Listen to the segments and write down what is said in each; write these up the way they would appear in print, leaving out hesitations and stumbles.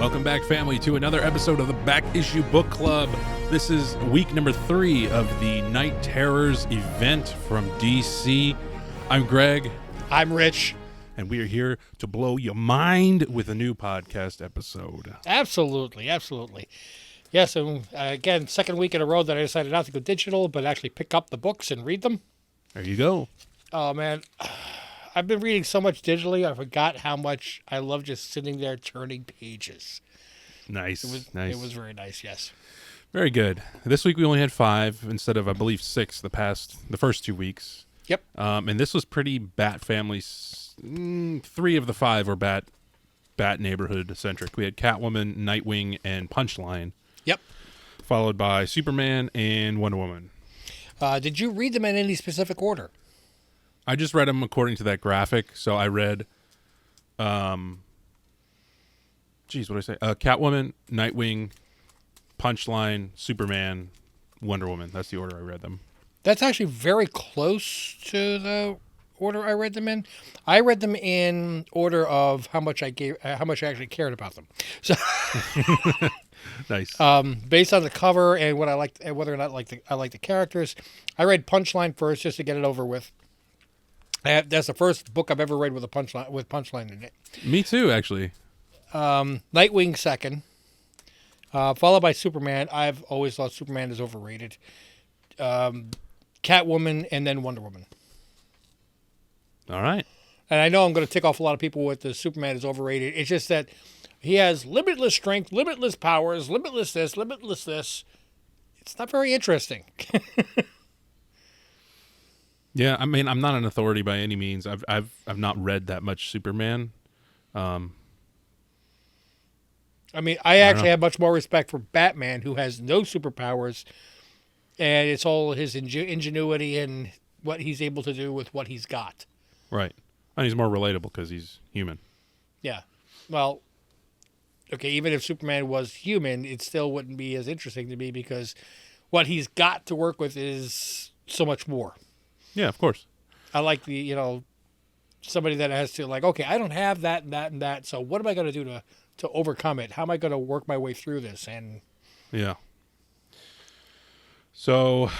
Welcome back, family, to another episode of the Back Issue Book Club. This is week number 3 of the KnightTerrors event from DC. I'm Greg. I'm Rich. And we are here to blow your mind with a new podcast episode. Absolutely, absolutely. Yes, and again, second week in a row that I decided not to go digital, but actually pick up the books and read them. There you go. Oh, man. I've been reading so much digitally, I forgot how much I love just sitting there turning pages. Nice. It was very nice, yes. Very good. This week we only had 5 instead of, I believe, 6 the first 2 weeks. Yep. And this was pretty Bat Family. 3 of the 5 were Bat neighborhood centric. We had Catwoman, Nightwing, and Punchline. Yep. Followed by Superman and WonderWoman. Did you read them in any specific order? I just read them according to that graphic. So I read, what did I say? Catwoman, Nightwing, Punchline, Superman, Wonder Woman. That's the order I read them. That's actually very close to the order I read them in. I read them in order of how much I actually cared about them. So, nice. Based on the cover and what I liked, and whether or not I like the characters, I read Punchline first just to get it over with. That's the first book I've ever read with Punchline in it. Me too, actually. Nightwing second, followed by Superman. I've always thought Superman is overrated. Catwoman, and then Wonder Woman. All right. And I know I'm going to tick off a lot of people with the Superman is overrated. It's just that he has limitless strength, limitless powers, limitless this, limitless this. It's not very interesting. Yeah, I mean, I'm not an authority by any means. I've not read that much Superman. I mean, I actually have much more respect for Batman, who has no superpowers, and it's all his ingenuity and what he's able to do with what he's got. Right. And he's more relatable because he's human. Yeah. Well, okay, even if Superman was human, it still wouldn't be as interesting to me because what he's got to work with is so much more. Yeah, of course. I like somebody that has to okay, I don't have that and that and that, so what am I going to do to overcome it? How am I going to work my way through this? And yeah. So,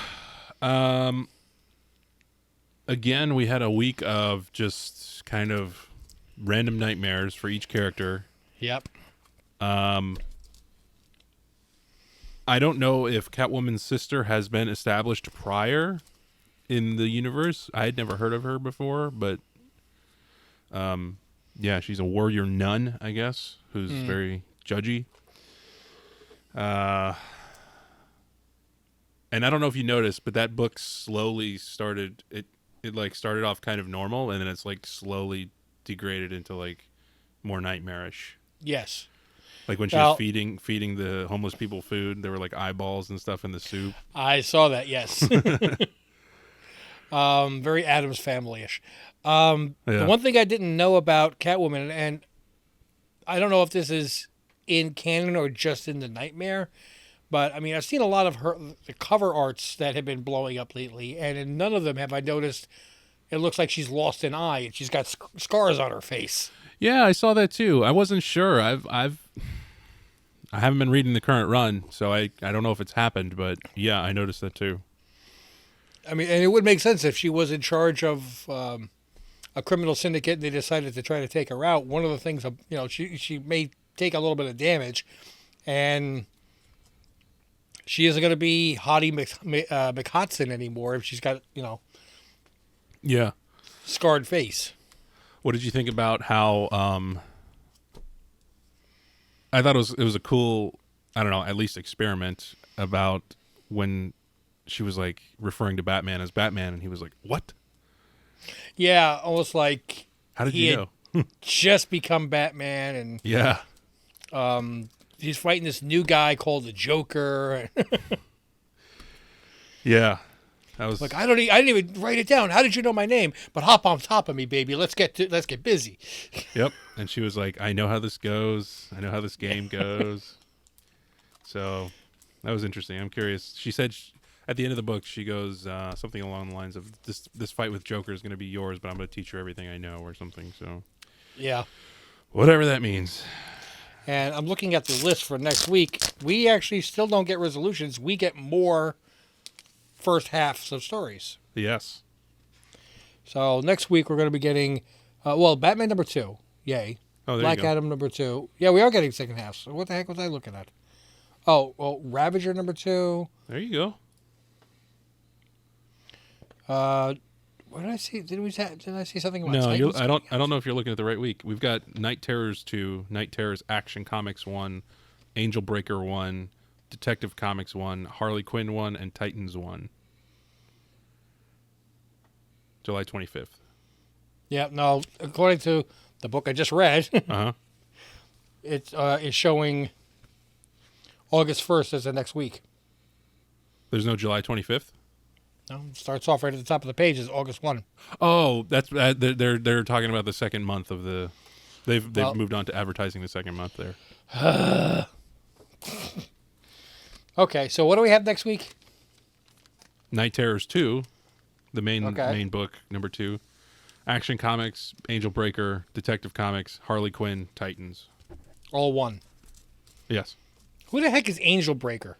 again, we had a week of just kind of random nightmares for each character. Yep. I don't know if Catwoman's sister has been established prior in the universe. I had never heard of her before, but yeah, she's a warrior nun, I guess, who's very judgy. And I don't know if you noticed, but that book slowly started it started off kind of normal, and then it's slowly degraded into more nightmarish. Yes. Like when she was feeding the homeless people food, there were eyeballs and stuff in the soup. I saw that, yes. Very Addams Family-ish. The one thing I didn't know about Catwoman, and I don't know if this is in canon or just in the Nightmare, but I mean, I've seen a lot of the cover arts that have been blowing up lately, and in none of them have I noticed it looks like she's lost an eye and she's got scars on her face. Yeah, I saw that too. I wasn't sure. I haven't been reading the current run, so I don't know if it's happened, but yeah, I noticed that too. I mean, and it would make sense if she was in charge of a criminal syndicate and they decided to try to take her out. One of the things, she may take a little bit of damage, and she isn't going to be Hottie McHodson anymore if she's got, yeah, scarred face. What did you think about how? I thought it was a cool, I don't know, at least experiment about when she was referring to Batman as Batman, and he was like, "What?" Yeah, almost like how did you know? Just become Batman, and yeah, he's fighting this new guy called the Joker. Yeah, that was I didn't even write it down. How did you know my name? But hop on top of me, baby. Let's get busy. Yep. And she was like, "I know how this goes. I know how this game goes." So that was interesting. I'm curious. She said at the end of the book, she goes something along the lines of, "This fight with Joker is going to be yours, but I'm going to teach you everything I know," or something. So yeah, whatever that means. And I'm looking at the list for next week. We actually still don't get resolutions. We get more first halves of stories. Yes. So next week we're going to be getting, Batman number 2. Yay. Oh, there Black you go. Adam number 2. Yeah, we are getting second halves. So what the heck was I looking at? Oh, well, Ravager number 2. There you go. What did I see? Did I see something about No, Titans I don't. coming I out? don't know if you're looking at the right week. We've got Night Terrors 2, Night Terrors Action Comics 1, Angel Breaker 1, Detective Comics 1, Harley Quinn 1, and Titans 1. July 25th. Yeah, no, according to the book I just read, Uh huh. it is showing August 1st as the next week. There's no July 25th. No, it starts off right at the top of the page is August 1. Oh, that's they're talking about the second month of the. They've moved on to advertising the second month there. Okay, so what do we have next week? Night Terrors 2, the main Okay. book number 2. Action Comics, Angel Breaker, Detective Comics, Harley Quinn, Titans. All one. Yes. Who the heck is Angel Breaker?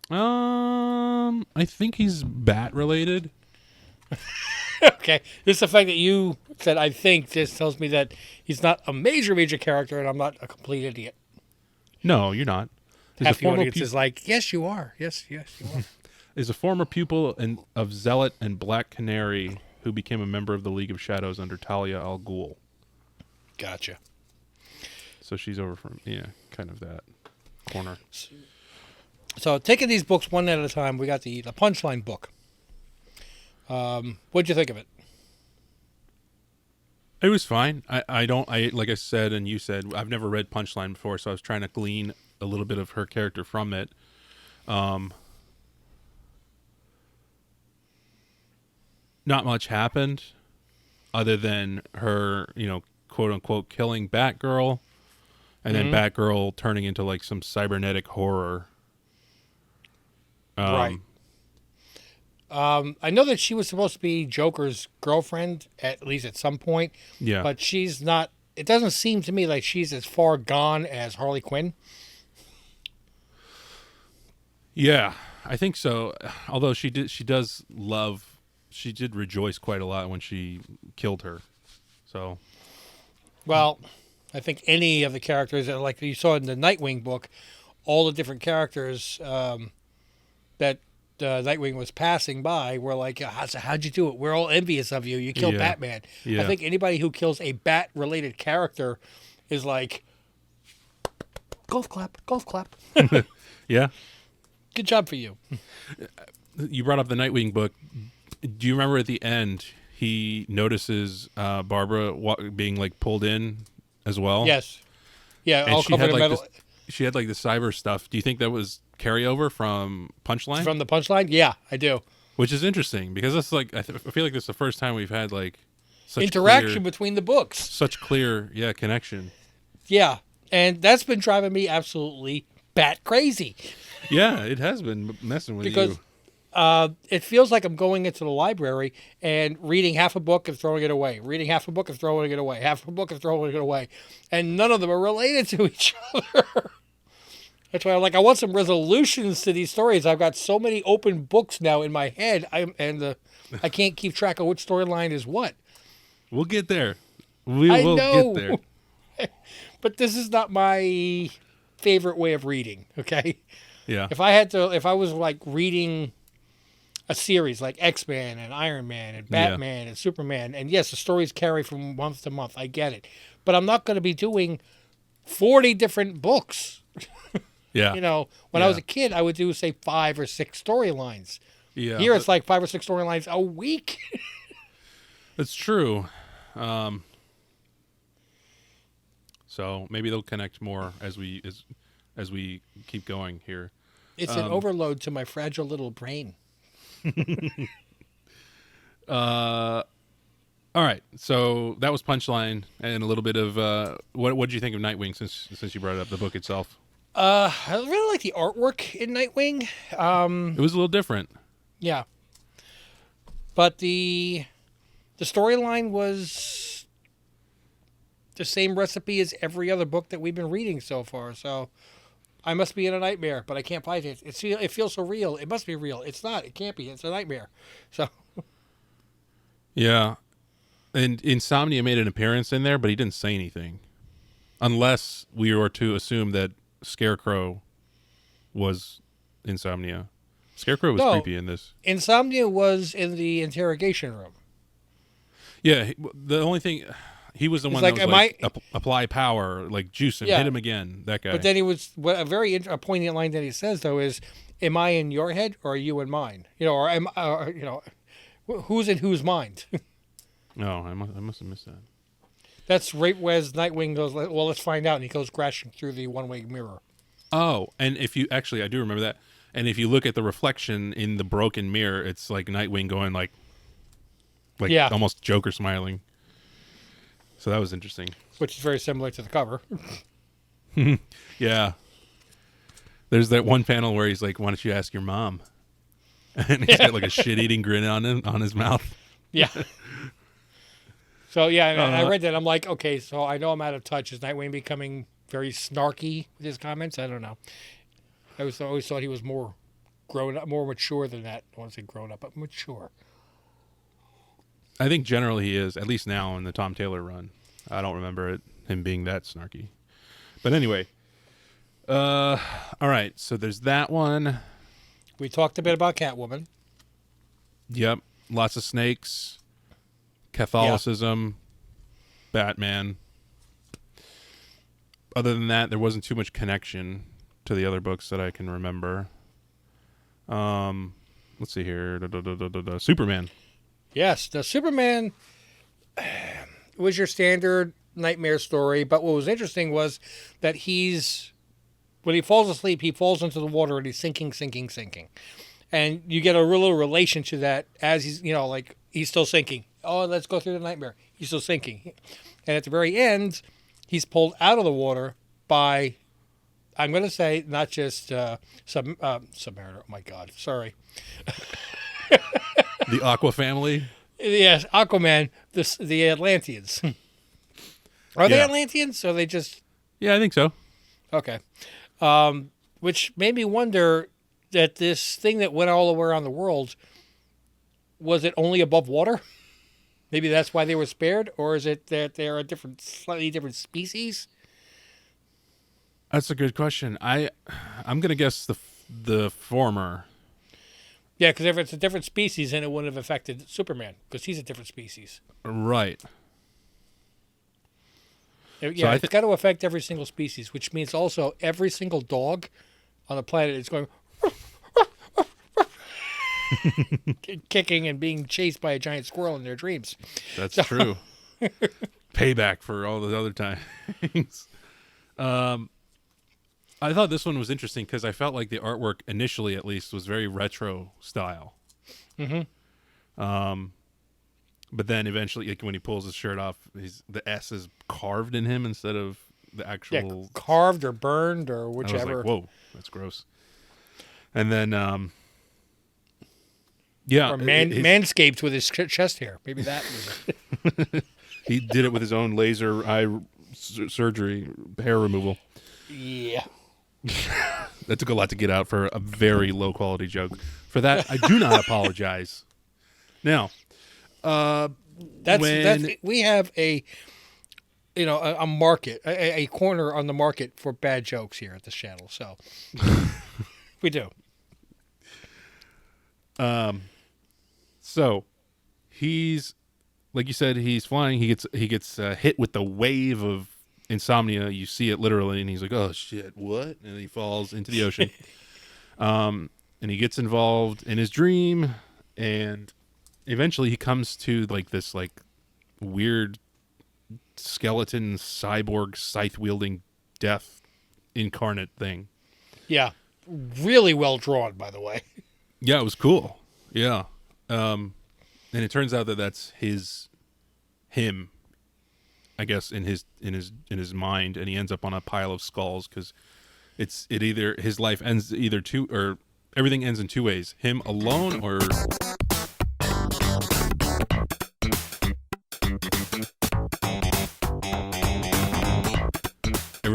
I think he's bat related. Okay, just the fact that you said I think this tells me that he's not a major character and I'm not a complete idiot. No, you're not. He's Half a the former audience is like, yes, you are. Yes, you are. is a former pupil of Zealot and Black Canary who became a member of the League of Shadows under Talia al Ghul. Gotcha. So she's over from kind of that corner. So taking these books one at a time, we got the Punchline book. What'd you think of it? It was fine. I like I said and you said, I've never read Punchline before, so I was trying to glean a little bit of her character from it. Not much happened other than her, quote unquote killing Batgirl and then Batgirl turning into like some cybernetic horror. Right. I know that she was supposed to be Joker's girlfriend, at least at some point. Yeah. But she's not. It doesn't seem to me like she's as far gone as Harley Quinn. Yeah, I think so. Although she did rejoice quite a lot when she killed her. So. Well, I think any of the characters, like you saw in the Nightwing book, all the different characters that Nightwing was passing by were like, how'd you do it? We're all envious of you. You killed Batman. Yeah. I think anybody who kills a bat-related character is like, golf clap, golf clap. Yeah. Good job for you. You brought up the Nightwing book. Do you remember at the end he notices Barbara being like pulled in as well? Yes. Yeah, And all covered in metal. she had like the cyber stuff. Do you think that was carryover from Punchline? From the Punchline? Yeah, I do. Which is interesting because that's like I feel like this is the first time we've had like such Interaction between the books. such clear connection. Yeah, and that's been driving me absolutely bat crazy. Yeah, it has been messing with Because you. it feels like I'm going into the library and reading half a book and throwing it away, reading half a book and throwing it away, half a book and throwing it away, and none of them are related to each other. That's why I'm like, I want some resolutions to these stories. I've got so many open books now in my head, I can't keep track of which storyline is what. We'll get there. We I will know. get there. But this is not my favorite way of reading, okay? Yeah. If I was like reading a series like X-Men and Iron Man and Batman and Superman, and yes, the stories carry from month to month, I get it. But I'm not going to be doing 40 different books. Yeah. When I was a kid, I would do, say, 5 or 6 storylines. Yeah. Here it's like 5 or 6 storylines a week. It's true. So maybe they'll connect more as we keep going here. It's an overload to my fragile little brain. All right. So that was Punchline and a little bit of what did you think of Nightwing since you brought it up, the book itself? I really like the artwork in Nightwing. It was a little different. Yeah. But the storyline was the same recipe as every other book that we've been reading so far. So I must be in a nightmare, but I can't fight it. It feels so real. It must be real. It's not. It can't be. It's a nightmare. So Yeah. And Insomnia made an appearance in there, but he didn't say anything. Unless we were to assume that Scarecrow was Insomnia. Scarecrow was creepy in this. Insomnia was in the interrogation room. Yeah, the only thing... He was the one like, that was apply power, like juice him, hit him again, that guy. But then a very poignant line that he says, though, is, am I in your head or are you in mine? Who's in whose mind? No, I must have missed that. That's right where Nightwing goes, well, let's find out. And he goes crashing through the one-way mirror. Oh, and if you... Actually, I do remember that. And if you look at the reflection in the broken mirror, it's like Nightwing going like almost Joker smiling. So that was interesting. Which is very similar to the cover. Yeah. There's that one panel where he's like, why don't you ask your mom? And he's got like a shit-eating grin on his mouth. Yeah. So, yeah, and I read that. I'm like, okay, so I know I'm out of touch. Is Nightwing becoming very snarky with his comments? I don't know. I always thought he was more grown up, more mature than that. I want to say grown up, but mature. I think generally he is, at least now in the Tom Taylor run. I don't remember him being that snarky. But anyway. All right, so there's that one. We talked a bit about Catwoman. Yep. Lots of snakes. Catholicism. Batman. Other than that, there wasn't too much connection to the other books that I can remember. Let's see here. Superman. Yes, the Superman was your standard nightmare story, but what was interesting was that when he falls asleep, he falls into the water and he's sinking. And you get a real relation to that as he's, he's still sinking. Oh, let's go through the nightmare. He's still sinking. And at the very end, he's pulled out of the water by, I'm going to say, not just Submariner. Oh, my God. Sorry. The Aqua family? Yes, Aquaman, the Atlanteans. Are they Atlanteans? Or are they just... Yeah, I think so. Okay. Which made me wonder that this thing that went all around the world, was it only above water? Maybe that's why they were spared? Or is it that they're a slightly different species? That's a good question. I'm going to guess the former. Yeah, because if it's a different species, then it wouldn't have affected Superman, because he's a different species. Right. Yeah, it's got to affect every single species, which means also every single dog on the planet is going kicking and being chased by a giant squirrel in their dreams. That's true. Payback for all the other times. I thought this one was interesting because I felt like the artwork initially, at least, was very retro style. Mm-hmm. But then eventually, like when he pulls his shirt off, the S is carved in him instead of the actual... Yeah, carved or burned or whichever. I was like, whoa, that's gross. And then, yeah. Or manscaped with his chest hair. Maybe that was it. He did it with his own laser eye surgery, hair removal. Yeah. That took a lot to get out for a very low quality joke. For that, I do not apologize. Now, we have a market, a corner on the market for bad jokes here at this channel. So we do. So he's, like you said, he's flying. He gets hit with the wave of insomnia. You see it literally, and he's like, "Oh shit, what?" And he falls into the ocean. And he gets involved in his dream, and eventually he comes to like this like weird skeleton cyborg scythe wielding death incarnate thing. Yeah, really well drawn, by the way. Yeah, it was cool. Yeah, and it turns out that that's him. I guess in his mind, and he ends up on a pile of skulls because his life ends either two, or everything ends in two ways: him alone or.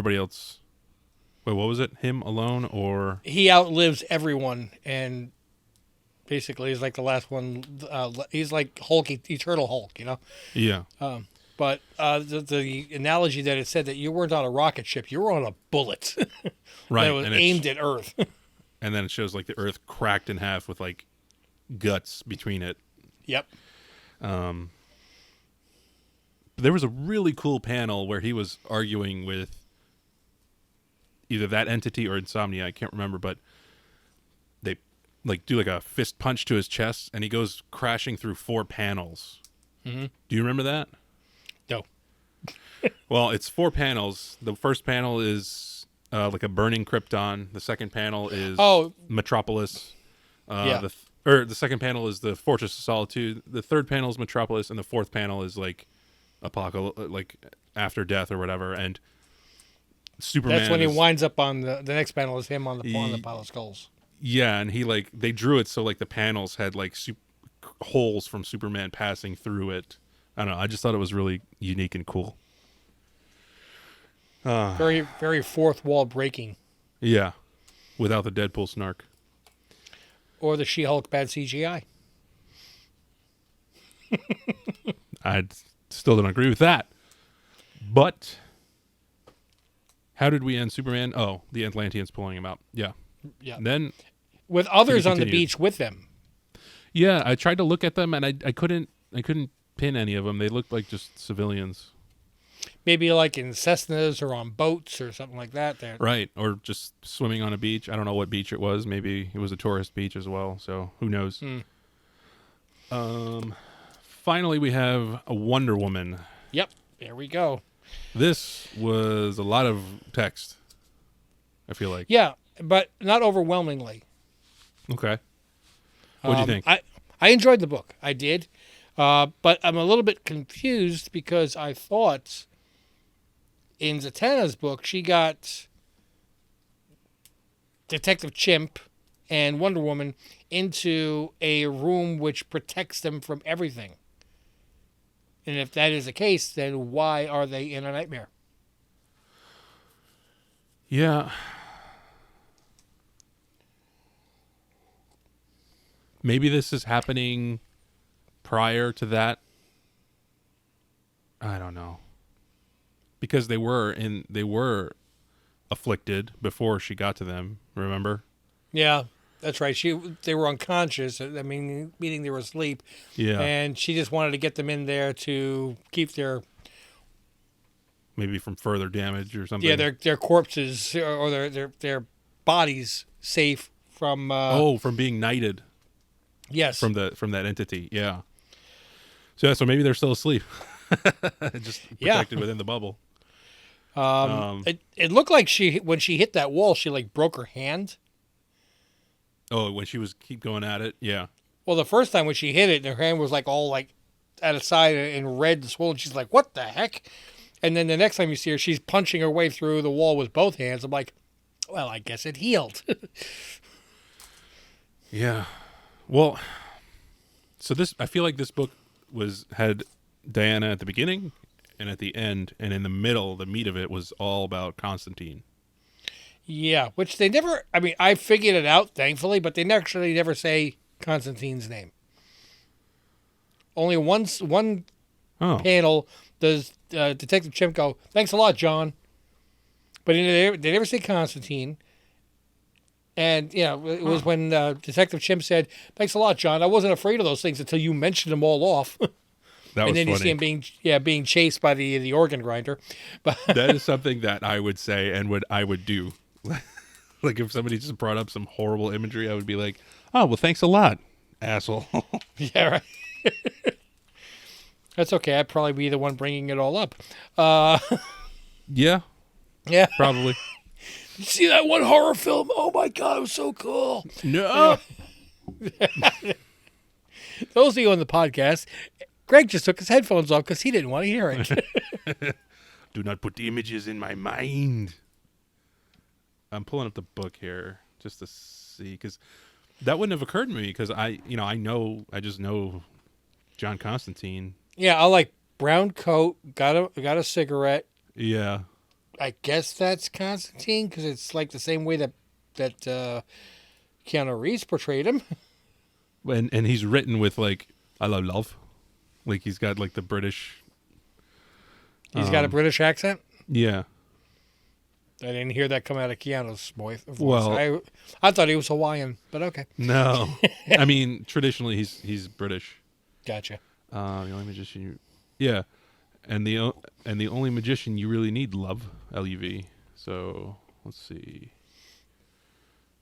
everybody else. Wait, what was it? Him alone, or he outlives everyone, and basically he's like the last one. He's like Hulk, Eternal Hulk, you know. yeah, But the analogy that it said that you weren't on a rocket ship, you were on a bullet right. that was And aimed at Earth. and then it shows like the Earth cracked in half with like guts between it. Yep. But there was a really cool panel where he was arguing with either that entity or Insomnia. I can't remember, but they like do like a fist punch to his chest, and he goes crashing through 4 panels. Mm-hmm. Do you remember that? No. Well, it's 4 panels. The first panel is like a burning Krypton. The second panel is Metropolis. Yeah. The second panel is the Fortress of Solitude. The third panel is Metropolis, and the fourth panel is like Apocalypse, like After Death or whatever. And Superman. That's when he winds up on the next panel is him on the pile of skulls. Yeah, and he like they drew it so like the panels had like holes from Superman passing through it. I don't know. I just thought it was really unique and cool. Very, very fourth wall breaking. Yeah, without the Deadpool snark. Or the She-Hulk bad CGI. I still don't agree with that. But how did we end Superman? Oh, the Atlanteans pulling him out. Yeah. Yeah. And then with others on the beach with them. Yeah, I tried to look at them and I couldn't pin any of them. They looked like just civilians. Maybe like in Cessnas or on boats or something like that. There. Right, or just swimming on a beach. I don't know what beach it was. Maybe it was a tourist beach as well, so who knows. Finally, we have a WonderWoman. Yep, there we go. This was a lot of text, I feel like. Yeah, but not overwhelmingly. Okay. What do you think? I enjoyed the book. I did. But I'm a little bit confused because I thought in Zatanna's book she got Detective Chimp and Wonder Woman into a room which protects them from everything. And if that is the case, then why are they in a nightmare? Yeah. Maybe this is happening prior to that. I don't know. Because they were afflicted before she got to them, remember? Yeah, that's right. They were unconscious. I mean, meaning they were asleep. Yeah. And she just wanted to get them in there to keep their maybe from further damage or something. Yeah, their corpses or their bodies safe from from being knighted. Yes. From that entity. Yeah. So maybe they're still asleep. Just protected within the bubble. It looked like when she hit that wall, she like broke her hand. Oh, when she was keep going at it, yeah. Well, the first time when she hit it, her hand was like all like at a side and red and swollen. She's like, "What the heck?" And then the next time you see her, she's punching her way through the wall with both hands. I'm like, "Well, I guess it healed." Yeah. Well, so I feel like this book had Diana at the beginning and at the end, and in the middle, the meat of it was all about Constantine. Yeah, which they never. I mean, I figured it out, thankfully, but they actually never say Constantine's name. Only one panel does Detective Chimp go, "Thanks a lot, John," but they never say Constantine. And it was when Detective Chimp said, "Thanks a lot, John. I wasn't afraid of those things until you mentioned them all off." That was and then funny. you see him being chased by the organ grinder. But that is something that I would say and I would do. Like if somebody just brought up some horrible imagery, I would be like, "Oh, well, thanks a lot, asshole." Yeah, right. That's okay. I'd probably be the one bringing it all up. Yeah, probably. You see that one horror film? Oh my god, it was so cool. No. Those of you on the podcast, Greg just took his headphones off because he didn't want to hear it. Do not put the images in my mind. I'm pulling up the book here just to see, because that wouldn't have occurred to me, because I just know John Constantine. Yeah, I like brown coat, got a cigarette. Yeah. I guess that's Constantine because it's like the same way that Keanu Reeves portrayed him. And he's written with like I love, like he's got like the British. He's got a British accent. Yeah. I didn't hear that come out of Keanu's voice. Well, I thought he was Hawaiian, but okay. No, I mean traditionally he's British. Gotcha. The only magician, yeah, and the only magician you really need, love, L-U-V. So let's see.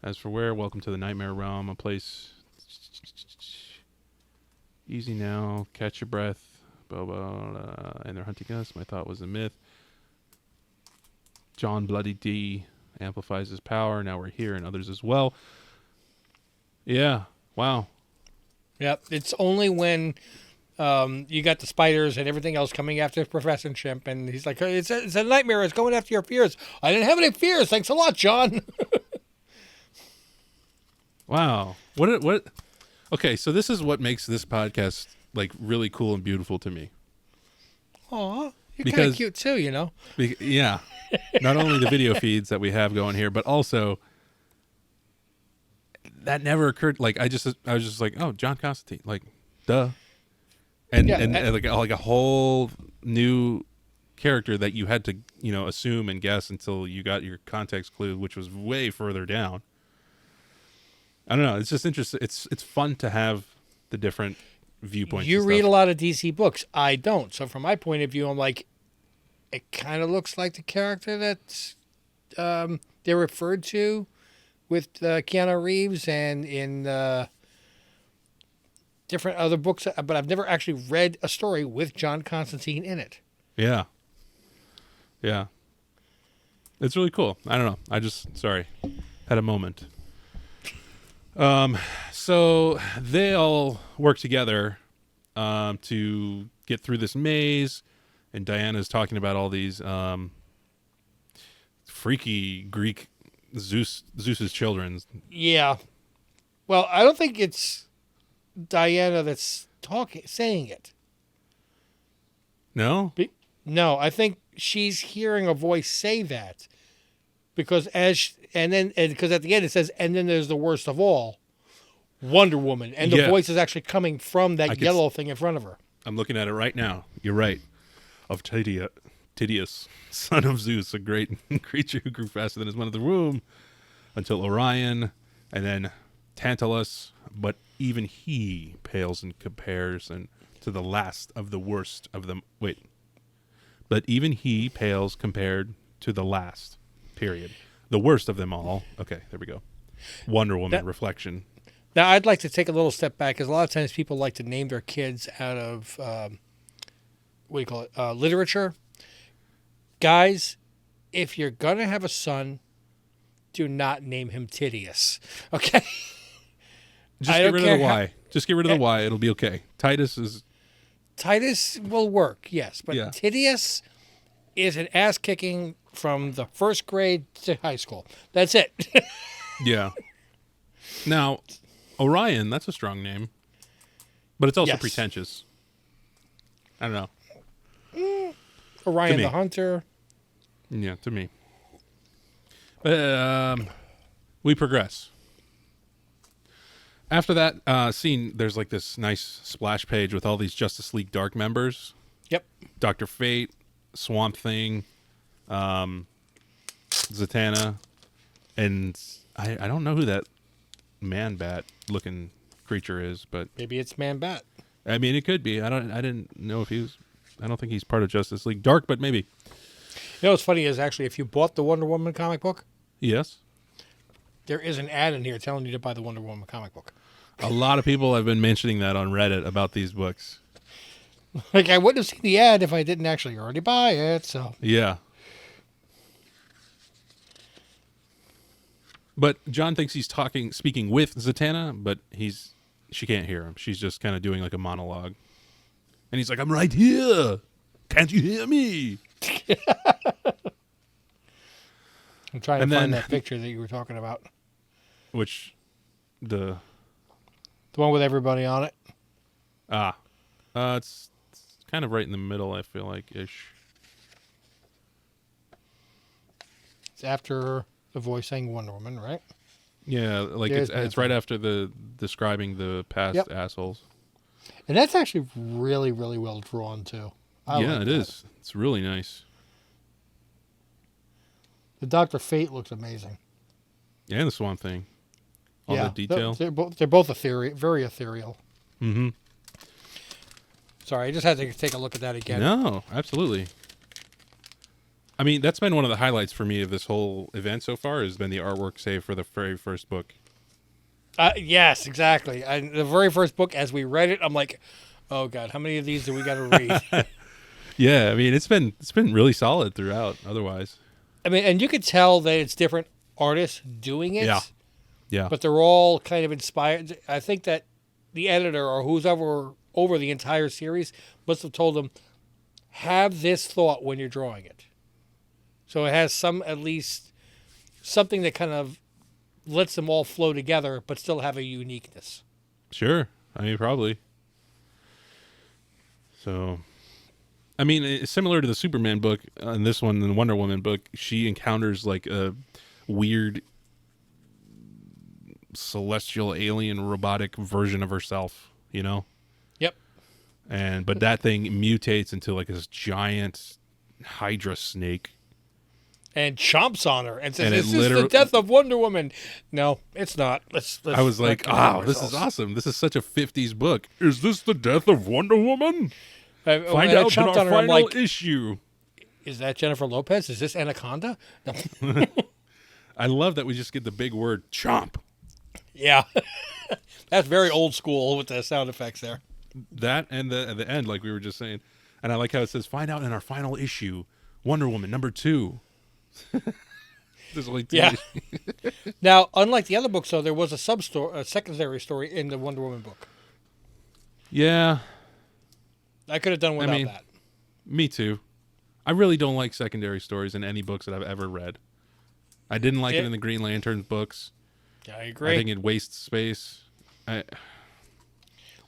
As for where, welcome to the Nightmare Realm, a place. Easy now, catch your breath, blah, blah, and they're hunting us. My thought was a myth. John Bloody D amplifies his power. Now we're here, and others as well. Yeah, wow. Yep, it's only when you got the spiders and everything else coming after Professor Chimp, and he's like, it's a nightmare. It's going after your fears. I didn't have any fears. Thanks a lot, John. Wow. What? Okay, so this is what makes this podcast like really cool and beautiful to me. Aw, you're kind of cute too, you know. Yeah. Not only the video feeds that we have going here, but also that never occurred. Like I was just like, oh, John Constantine, like, duh, and like a whole new character that you had to assume and guess until you got your context clue, which was way further down. I don't know. It's just interesting. It's fun to have the different viewpoints. You read a lot of DC books. I don't. So from my point of view, I'm like, it kind of looks like the character that they're referred to with Keanu Reeves and in different other books. But I've never actually read a story with John Constantine in it. Yeah. Yeah. It's really cool. I don't know. I just, had a moment. So they all work together to get through this maze, and Diana's talking about all these freaky Greek Zeus's children. Yeah. Well, I don't think it's Diana that's saying it. No? No, I think she's hearing a voice say that because because at the end it says, and then there's the worst of all, WonderWoman, and the voice is actually coming from that yellow thing in front of her. I'm looking at it right now. You're right. Of Tydeus, son of Zeus, a great creature who grew faster than his mother in the womb, until Orion, and then Tantalus. But even he pales in comparison to the last of the worst of them. Wait. But even he pales compared to the last. Period. The worst of them all. Okay, there we go. WonderWoman reflection. Now, I'd like to take a little step back, because a lot of times people like to name their kids out of, literature. Guys, if you're going to have a son, do not name him Tydeus. Okay? Just get rid of the Y. Just get rid of the Y. It'll be okay. Titus will work, yes. But yeah. Tydeus is an ass-kicking from the first grade to high school. That's it. Yeah. Now, Orion, that's a strong name. But it's also pretentious. I don't know. Orion the Hunter. Yeah, to me. We progress. After that scene, there's like this nice splash page with all these Justice League Dark members. Yep. Dr. Fate, Swamp Thing, Zatanna, and I don't know who that Man-Bat looking creature is, but maybe it's Man-Bat. I mean, it could be. I didn't know if I don't think he's part of Justice League Dark, but maybe. You know what's funny is actually if you bought the Wonder Woman comic book, yes, there is an ad in here telling you to buy the Wonder Woman comic book. A lot of people have been mentioning that on Reddit about these books. Like, I wouldn't have seen the ad if I didn't actually already buy it, so. Yeah. But John thinks he's speaking with Zatanna, but she can't hear him. She's just kind of doing like a monologue. And he's like, I'm right here. Can't you hear me? I'm trying to find that picture that you were talking about. Which, the one with everybody on it? It's kind of right in the middle, I feel like, ish. It's after the voice saying Wonder Woman, right? Yeah, like There's it's right after the describing the past Yep. assholes. And that's actually really, really well drawn, too. I Yeah, like it that. is. It's really nice. The Dr. Fate looks amazing. Yeah, and the Swamp Thing. All the detail. They're both very ethereal. Mm-hmm. Sorry, I just had to take a look at that again. No, absolutely. I mean, that's been one of the highlights for me of this whole event so far, has been the artwork, save for the very first book. Yes, exactly. The very first book, as we read it, I'm like, oh God, how many of these do we got to read? Yeah, I mean, it's been really solid throughout. Otherwise, I mean, and you could tell that it's different artists doing it. Yeah. But they're all kind of inspired. I think that the editor or who's over the entire series must have told them, have this thought when you're drawing it. So it has at least something that kind of lets them all flow together, but still have a uniqueness. Sure. I mean, probably. So, I mean, it's similar to the Superman book. In this one, the Wonder Woman book, she encounters like a weird celestial alien robotic version of herself, you know? Yep. But that thing mutates into like this giant Hydra snake. And chomps on her and says, And "Is this the death of Wonder Woman?" No, it's not. Let's I was like, "Oh, this is awesome! This is such a '50s book. Is this the death of Wonder Woman? Find out in our final issue." Is that Jennifer Lopez? Is this Anaconda? No. I love that we just get the big word chomp. Yeah, that's very old school with the sound effects there. That and at the end, like we were just saying, and I like how it says, "Find out in our final issue, Wonder Woman #2." There's only 2. Yeah. Now, unlike the other books, though, there was a secondary story in the Wonder Woman book. Yeah, I could have done without that. Me too. I really don't like secondary stories in any books that I've ever read. I didn't like it in the Green Lantern books. I agree. I think it wastes space.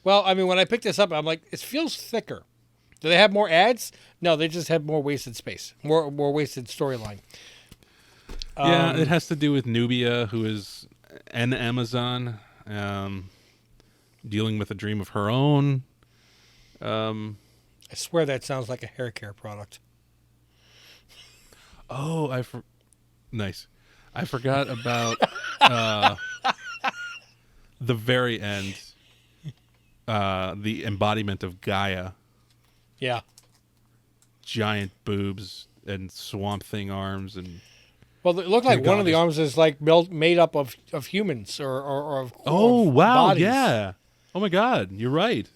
Well, I mean, when I picked this up, I'm like, it feels thicker. Do they have more ads? No, they just have more wasted space, more wasted storyline. Yeah, it has to do with Nubia, who is an Amazon, dealing with a dream of her own. I swear that sounds like a hair care product. Oh, nice. I forgot about the very end, the embodiment of Gaia. Yeah. Giant boobs and Swamp Thing arms and. Well, it looked like one of the arms is like made up of humans or of. Oh wow! Bodies. Yeah. Oh my God! You're right.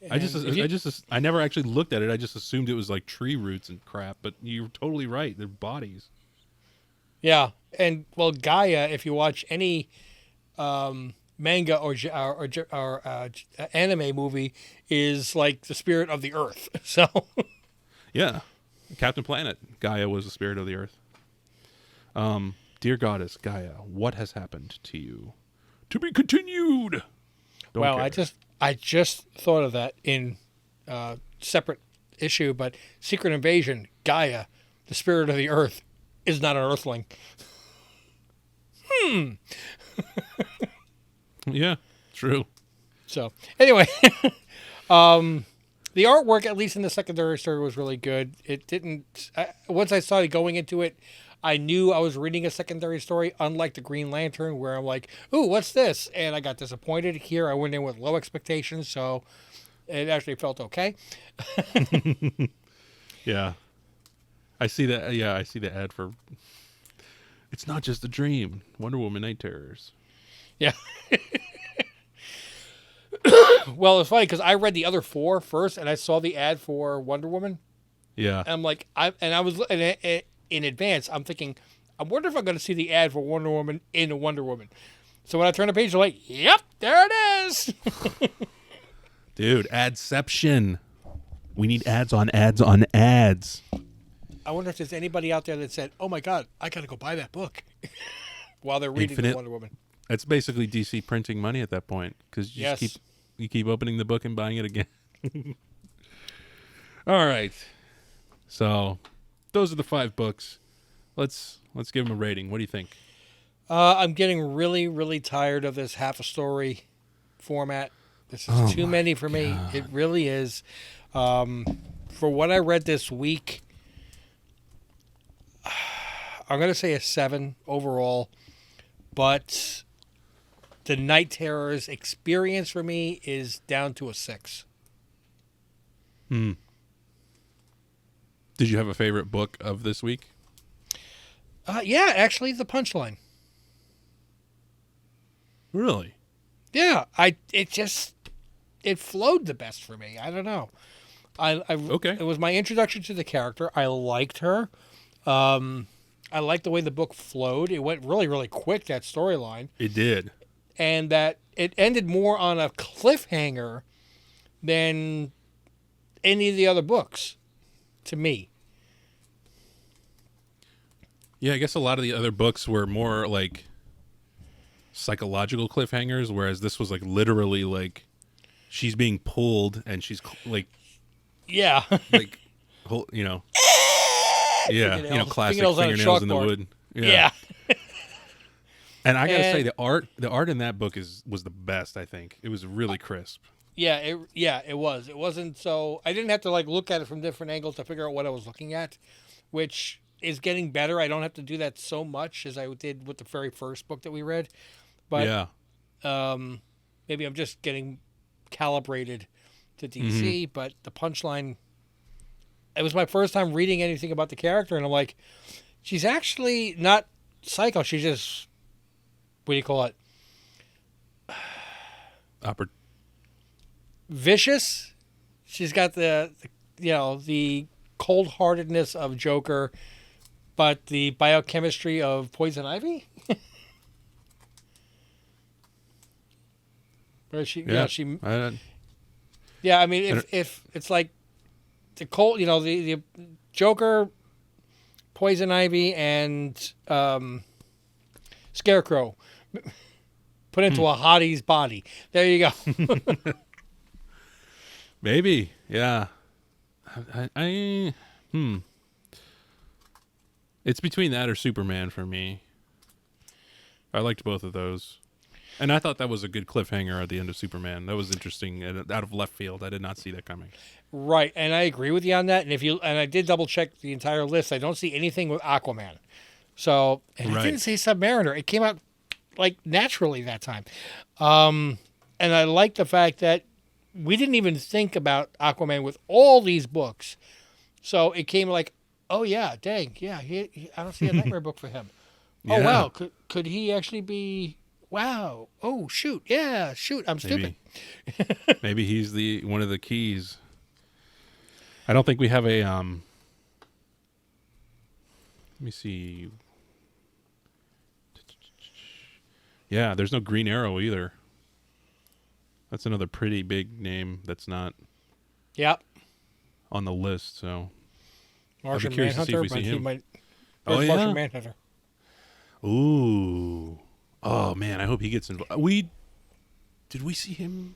And I never actually looked at it. I just assumed it was like tree roots and crap. But you're totally right. They're bodies. Yeah, and well, Gaia. If you watch any manga or anime movie, is like the spirit of the earth. So. Yeah, Captain Planet. Gaia was the spirit of the earth. Dear Goddess Gaia, what has happened to you? To be continued. Well, I just thought of that in separate issue, but Secret Invasion, Gaia, the spirit of the earth, is not an earthling. Yeah, true. So anyway, the artwork, at least in the secondary story, was really good. It didn't. Once I started going into it, I knew I was reading a secondary story, unlike the Green Lantern, where I'm like, ooh, what's this? And I got disappointed. Here, I went in with low expectations, so it actually felt okay. Yeah. I see that. Yeah, I see the ad for It's Not Just a Dream, Wonder Woman KnightTerrors. Yeah. Well, it's funny because I read the other 4 first, and I saw the ad for Wonder Woman. Yeah. And I'm like, in advance, I'm thinking, I wonder if I'm going to see the ad for Wonder Woman in Wonder Woman. So when I turn the page, I'm like, yep, there it is. Dude, adception. We need ads on ads on ads. I wonder if there's anybody out there that said, oh my God, I got to go buy that book while they're reading the Wonder Woman. It's basically DC printing money at that point because you keep opening the book and buying it again. All right. So those are the 5 books. let's give him a rating. What do you think? I'm getting really, really tired of this half a story format. This is too many for me. It really is. For what I read this week, I'm going to say a 7 overall. But the KnightTerrors experience for me is down to a 6. Did you have a favorite book of this week? Yeah, actually, The Punchline. Really? Yeah, it flowed the best for me. I don't know. Okay. It was my introduction to the character. I liked her. I liked the way the book flowed. It went really, really quick, that storyline. It did. And that it ended more on a cliffhanger than any of the other books, to me. Yeah, I guess a lot of the other books were more like psychological cliffhangers, whereas this was like literally like she's being pulled and she's like, yeah, like, yeah, classic fingernails in the wood. Yeah. And I gotta say, the art in that book was the best. I think it was really crisp. Yeah, it was. It wasn't so. I didn't have to like look at it from different angles to figure out what I was looking at, which is getting better. I don't have to do that so much as I did with the very first book that we read. But yeah, maybe I'm just getting calibrated to DC. But the Punchline, it was my first time reading anything about the character, and I'm like, she's actually not psycho. She's just, what do you call it? Vicious. She's got the cold-heartedness of Joker, but the biochemistry of Poison Ivy. Where she, I mean, if it's like the cold, the Joker, Poison Ivy, and Scarecrow put into a hottie's body. There you go. Maybe, yeah. It's between that or Superman for me. I liked both of those. And I thought that was a good cliffhanger at the end of Superman. That was interesting and out of left field. I did not see that coming. Right, and I agree with you on that. And I did double check the entire list. I don't see anything with Aquaman. So, and I didn't say Submariner. It came out like naturally that time. And I like the fact that we didn't even think about Aquaman with all these books. So it came like, oh yeah, dang, yeah. I don't see a Nightmare book for him. Yeah. Oh wow, could he actually be? Wow. Oh shoot, yeah, shoot. I'm stupid. Maybe he's one of the keys. I don't think we have a. Let me see. Yeah, there's no Green Arrow either. That's another pretty big name that's not. Yep. On the list, so. Martian Manhunter, but he might. Oh yeah. Martian Manhunter. Ooh. Oh man, I hope he gets involved. Did we see him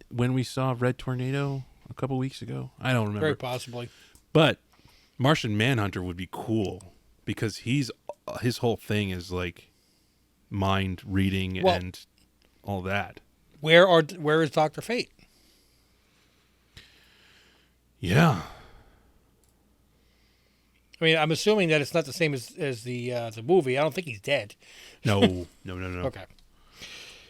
when we saw Red Tornado a couple weeks ago? I don't remember. Very possibly. But Martian Manhunter would be cool because his whole thing is like mind reading and all that. Where is Dr. Fate? Yeah. I mean, I'm assuming that it's not the same as the movie. I don't think he's dead. No. Okay.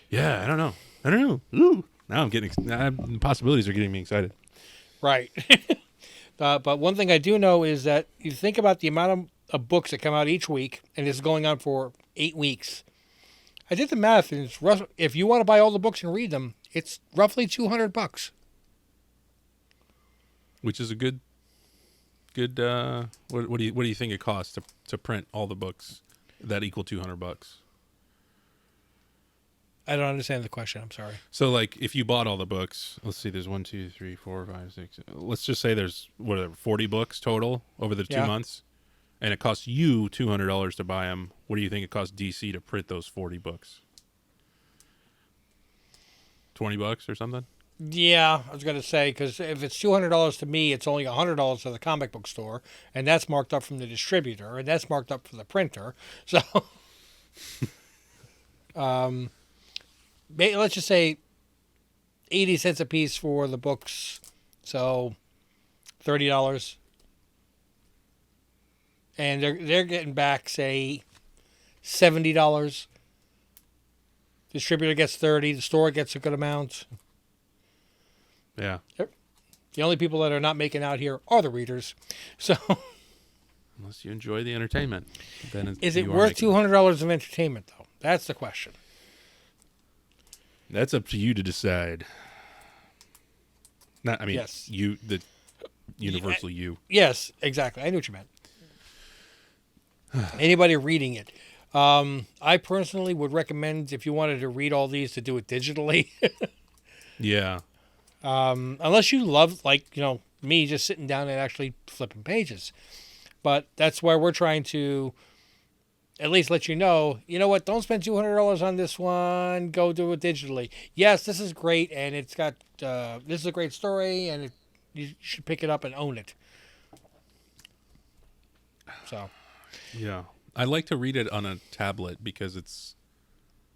Yeah, I don't know. Ooh, now the possibilities are getting me excited. Right. But one thing I do know is that you think about the amount of books that come out each week, and it's going on for 8 weeks. I did the math, and if you want to buy all the books and read them, it's roughly $200. Which is a good. What do you think it costs to print all the books that equal $200? I don't understand the question. I'm sorry. So, like, if you bought all the books, let's see, there's 1, 2, 3, 4, 5, 6. Let's just say there's 40 books total over the 2 months, and it costs you $200 to buy them. What do you think it costs DC to print those 40 books? $20 or something? Yeah, I was going to say, because if it's $200 to me, it's only $100 to the comic book store, and that's marked up from the distributor, and that's marked up for the printer. So, let's just say 80 cents a piece for the books, so $30. And they're getting back, say, $70. Distributor gets 30, the store gets a good amount. Yeah. The only people that are not making out here are the readers. So, Unless you enjoy the entertainment, then is it worth $200 of entertainment, though? That's the question. That's up to you to decide. Not, I mean, Yes. you, the universal you. Yes, exactly. I knew what you meant. Anybody reading it. I personally would recommend, if you wanted to read all these, to do it digitally. Yeah. Unless you love, like, me just sitting down and actually flipping pages. But that's why we're trying to at least let you know what, don't spend $200 on this one. Go do it digitally. Yes, this is great, and it's got, this is a great story, and you should pick it up and own it. So. Yeah. I like to read it on a tablet because it's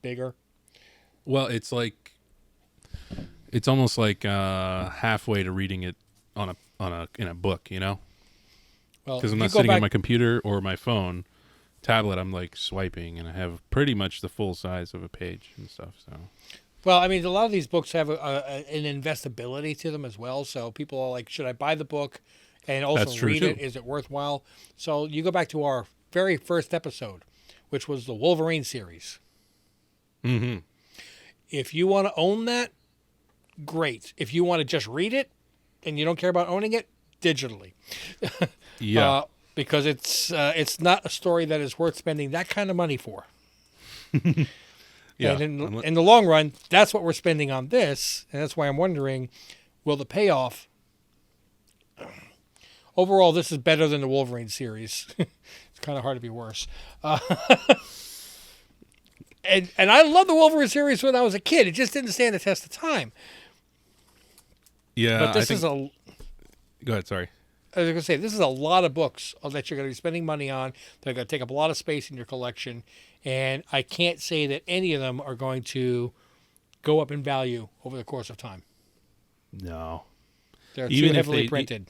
Bigger. Well, it's like it's almost like halfway to reading it in a book, Well, because I'm not sitting on my computer or my phone. Tablet, I'm like swiping, and I have pretty much the full size of a page and stuff. So, well, I mean, a lot of these books have an investability to them as well. So people are like, should I buy the book and also read it? Is it worthwhile? So you go back to our very first episode, which was the Wolverine series. mm-hmm. If you want to own that, great. If you want to just read it and you don't care about owning it, digitally. Yeah. Because it's not a story that is worth spending that kind of money for. Yeah. And in the long run, that's what we're spending on this, and that's why I'm wondering, will the payoff... Overall, this is better than the Wolverine series. It's kind of hard to be worse. And I love the Wolverine series when I was a kid. It just didn't stand the test of time. Yeah. But this is a... Go ahead, sorry. I was going to say, this is a lot of books that you're going to be spending money on. They're going to take up a lot of space in your collection. And I can't say that any of them are going to go up in value over the course of time. No. They're too heavily printed.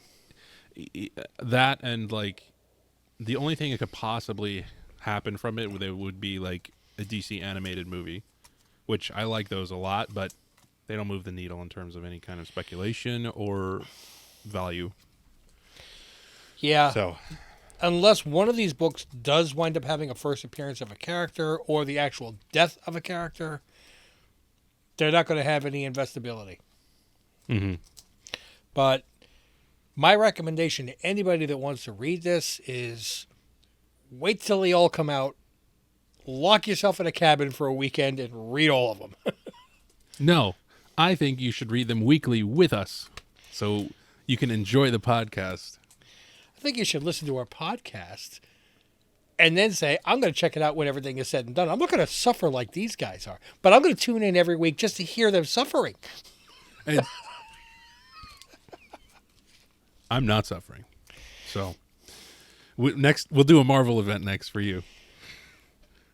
That and, like, the only thing that could possibly happen from it would be, like, a DC animated movie, which I like those a lot, but they don't move the needle in terms of any kind of speculation or value. Yeah. So, unless one of these books does wind up having a first appearance of a character or the actual death of a character, they're not going to have any investability. mm-hmm. But my recommendation to anybody that wants to read this is wait till they all come out, lock yourself in a cabin for a weekend, and read all of them. No, I think you should read them weekly with us so you can enjoy the podcast. I think you should listen to our podcast and then say, I'm going to check it out when everything is said and done. I'm not going to suffer like these guys are, but I'm going to tune in every week just to hear them suffering. And I'm not suffering. So we'll do a Marvel event next for you.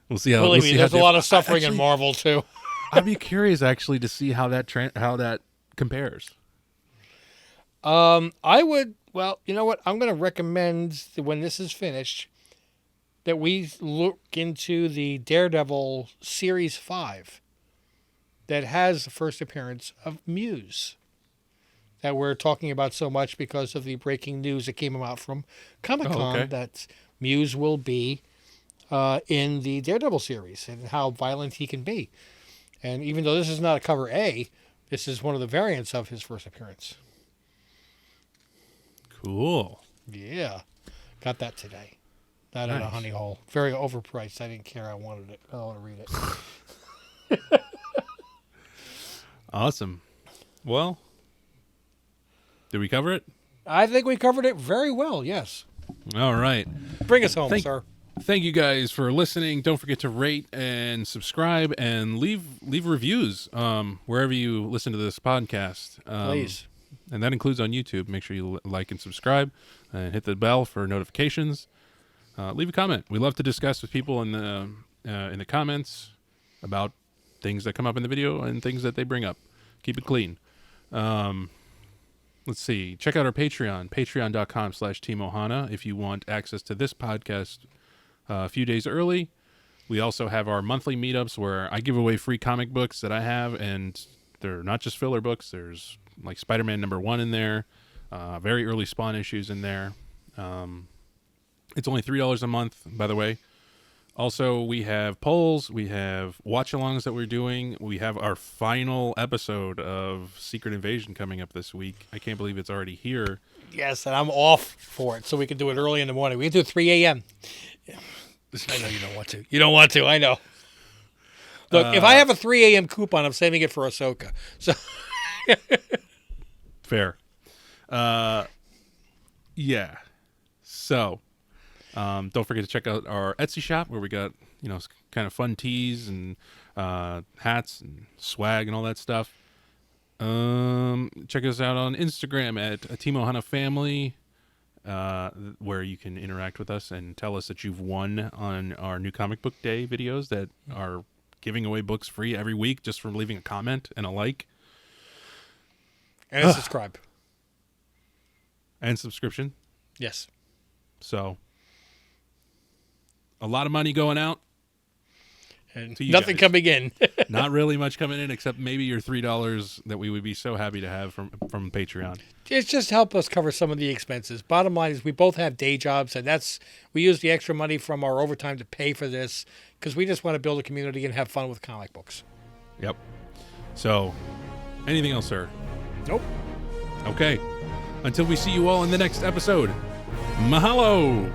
We'll see how. Believe me, there's a lot of suffering in Marvel too. I'd be curious actually to see how that compares. I would. Well, you know what? I'm going to recommend that when this is finished, that we look into the Daredevil Series 5 that has the first appearance of Muse that we're talking about so much because of the breaking news that came out from Comic-Con that Muse will be in the Daredevil series and how violent he can be. And even though this is not a cover A, this is one of the variants of his first appearance. Cool. Yeah. Got that today. Not at a honey hole. Very overpriced. I didn't care. I wanted it. I want to read it. Awesome. Well, did we cover it? I think we covered it very well, yes. All right. Bring us home, sir. Thank you guys for listening. Don't forget to rate and subscribe and leave reviews wherever you listen to this podcast. Please. And that includes on YouTube. Make sure you like and subscribe and hit the bell for notifications. Leave a comment. We love to discuss with people in the comments about things that come up in the video and things that they bring up. Keep it clean. Let's see. Check out our Patreon, patreon.com/TeamOhana, if you want access to this podcast a few days early. We also have our monthly meetups where I give away free comic books that I have, and they're not just filler books. There's like Spider-Man #1 in there, very early Spawn issues in there. It's only $3 a month, by the way. Also, we have polls. We have watch-alongs that we're doing. We have our final episode of Secret Invasion coming up this week. I can't believe it's already here. Yes, and I'm off for it, so we can do it early in the morning. We can do 3 a.m. I know you don't want to. You don't want to. I know. Look, if I have a 3 a.m. coupon, I'm saving it for Ahsoka. So fair. Yeah. So, don't forget to check out our Etsy shop where we got, kind of fun tees and hats and swag and all that stuff. Check us out on Instagram at Team Ohana Family, where you can interact with us and tell us that you've won on our new comic book day videos that are giving away books free every week just from leaving a comment and a like. And subscribe. And subscription. Yes. So, a lot of money going out. And nothing coming in. Not really much coming in, except maybe your $3 that we would be so happy to have from Patreon. It's just help us cover some of the expenses. Bottom line is we both have day jobs, and we use the extra money from our overtime to pay for this because we just want to build a community and have fun with comic books. Yep. So, anything else, sir? Nope. Okay. Until we see you all in the next episode, mahalo!